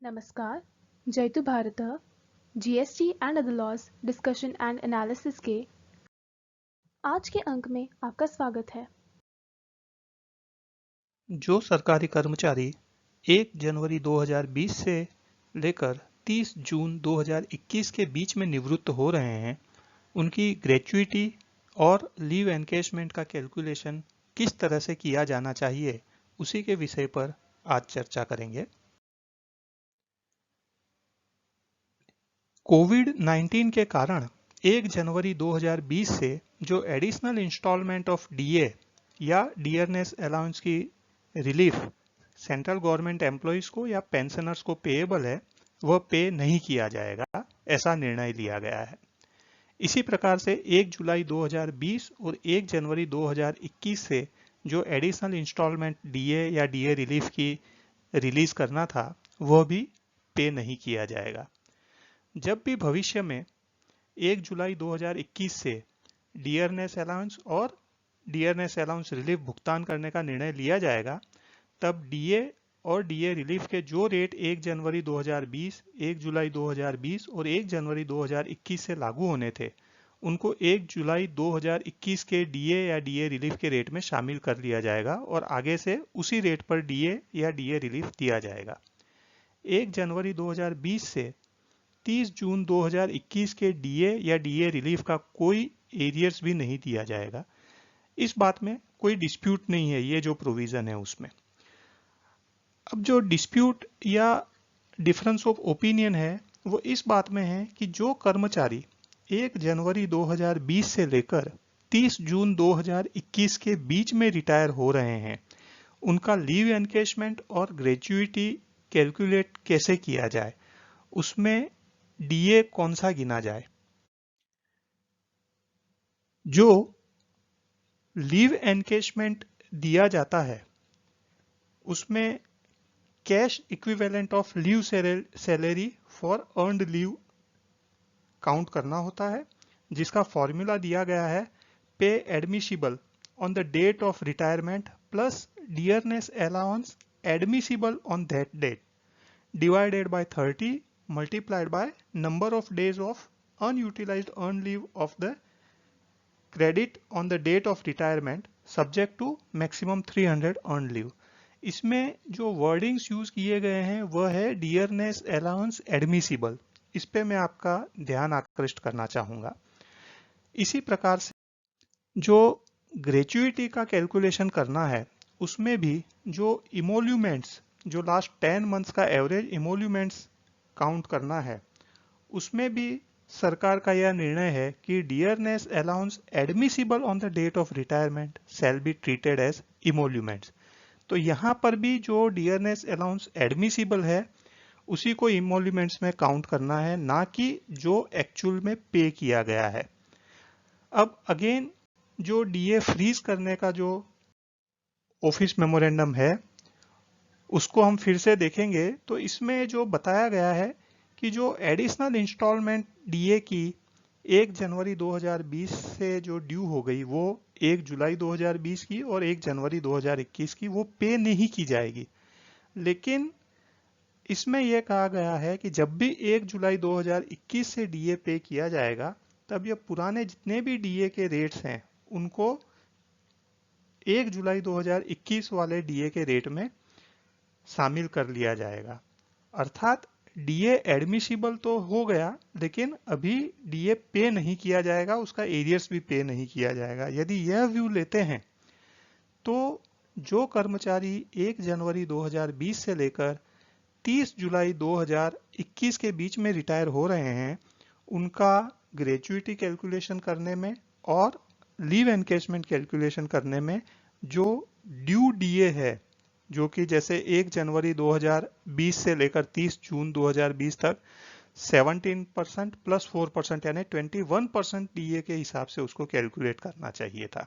नमस्कार, जयतु भारतः GST and other laws discussion and analysis के आज के अंक में आपका स्वागत है। जो सरकारी कर्मचारी 1 जनवरी 2020 से लेकर 30 जून 2021 के बीच में निवृत्त हो रहे हैं, उनकी ग्रेच्युइटी और लीव एनकेशमेंट का कैलकुलेशन किस तरह से किया जाना चाहिए, उसी के विषय पर आज चर्चा करेंगे। कोविड-19 के कारण 1 जनवरी 2020 से जो एडिशनल इंस्टॉलमेंट ऑफ डीए या डियरनेस अलाउंस की रिलीफ सेंट्रल गवर्नमेंट एम्प्लॉइज को या पेंशनर्स को पेएबल है, वह पे नहीं किया जाएगा, ऐसा निर्णय लिया गया है। इसी प्रकार से 1 जुलाई 2020 और 1 जनवरी 2021 से जो एडिशनल इंस्टॉलमेंट डीए या डीए रिलीफ की रिलीज करना था, वह भी पे नहीं किया जाएगा। जब भी भविष्य में 1 जुलाई 2021 से डियरनेस अलाउंस और डियरनेस अलाउंस रिलीफ भुगतान करने का निर्णय लिया जाएगा, तब डीए और डीए रिलीफ के जो रेट 1 जनवरी 2020, 1 जुलाई 2020 और 1 जनवरी 2021 से लागू होने थे, उनको 1 जुलाई 2021 के डीए या डीए रिलीफ के रेट में शामिल कर लिया जाएगा और आगे से उसी रेट पर डीए या डीए रिलीफ दिया जाएगा। 1 जनवरी 2020 से 30 जून 2021 के डीए या डीए रिलीफ का कोई एरियर्स भी नहीं दिया जाएगा। इस बात में कोई डिस्प्यूट नहीं है, ये जो प्रोविजन है उसमें। अब जो डिस्प्यूट या डिफरेंस ऑफ ओपिनियन है, वो इस बात में है कि जो कर्मचारी 1 जनवरी 2020 से लेकर 30 जून 2021 के बीच में रिटायर हो रहे हैं, उनका लीव एनकेशमेंट और ग्रेच्युइटी कैलकुलेट कैसे किया जाए, उसमें डीए कौन सा गिना जाए। जो लीव एनकेशमेंट दिया जाता है, उसमें cash equivalent of leave salary for earned leave count करना होता है, जिसका फॉर्मूला दिया गया है pay admissible on the date of retirement plus dearness allowance admissible on that date divided by 30 multiplied by number of days of unutilized earned leave of the credit on the date of retirement subject to maximum 300 earned leave। इसमें जो wordings use किए गए हैं वह है dearness allowance admissible. इस पे मैं आपका ध्यान आकृष्ट करना चाहूंगा। इसी प्रकार से जो ग्रेच्युइटी का कैलकुलेशन करना है, उसमें भी जो इमोल्यूमेंट्स, जो लास्ट 10 मंथ्स का एवरेज इमोल्यूमेंट्स काउंट करना है, उसमें भी सरकार का यह निर्णय है कि dearness allowance admissible on the date of retirement shall be treated as emoluments. तो यहाँ पर भी जो डियरनेस अलाउंस एडमिसिबल है, उसी को इमोल्यूमेंट्स में काउंट करना है, ना कि जो एक्चुअल में पे किया गया है। अब अगेन जो डीए फ्रीज करने का जो ऑफिस मेमोरेंडम है, उसको हम फिर से देखेंगे तो इसमें जो बताया गया है कि जो एडिशनल इंस्टॉलमेंट डीए की 1 जनवरी 2020 से जो ड्यू हो गई, वो 1 जुलाई 2020 की और 1 जनवरी 2021 की, वो पे नहीं की जाएगी। लेकिन इसमें यह कहा गया है कि जब भी 1 जुलाई 2021 से डीए पे किया जाएगा, तब ये पुराने जितने भी डीए के रेट्स हैं, उनको 1 जुलाई 2021 वाले डीए के रेट में शामिल कर लिया जाएगा। अर्थात डीए एडमिसिबल तो हो गया, लेकिन अभी डीए पे नहीं किया जाएगा, उसका एरियर्स भी पे नहीं किया जाएगा। यदि यह व्यू लेते हैं तो जो कर्मचारी 1 जनवरी 2020 से लेकर 30 जुलाई 2021 के बीच में रिटायर हो रहे हैं, उनका ग्रेच्युइटी कैलकुलेशन करने में और लीव एनकेशमेंट कैलकुलेशन करने में जो ड्यू डीए है, जो कि जैसे 1 जनवरी 2020 से लेकर 30 जून 2020 तक 17% प्लस 4% यानी 21% डीए के हिसाब से उसको कैलकुलेट करना चाहिए था।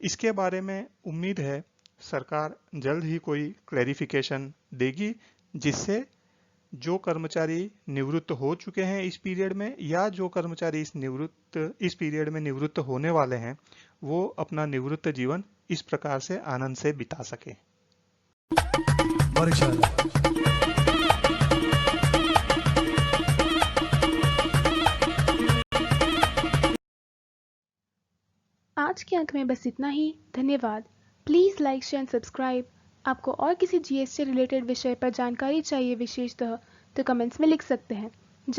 इसके बारे में उम्मीद है सरकार जल्द ही कोई क्लैरिफिकेशन देगी, जिससे जो कर्मचारी निवृत्त हो चुके हैं इस पीरियड में, या जो कर्मचारी इस पीरियड में निवृत्त होने वाले हैं, वो अपना निवृत्त जीवन इस प्रकार से आनंद से बिता सके। आज के अंक में बस इतना ही। धन्यवाद। Please like share and subscribe. आपको और किसी जीएस से रिलेटेड विषय पर जानकारी चाहिए विशेषतः तो कमेंट्स में लिख सकते हैं।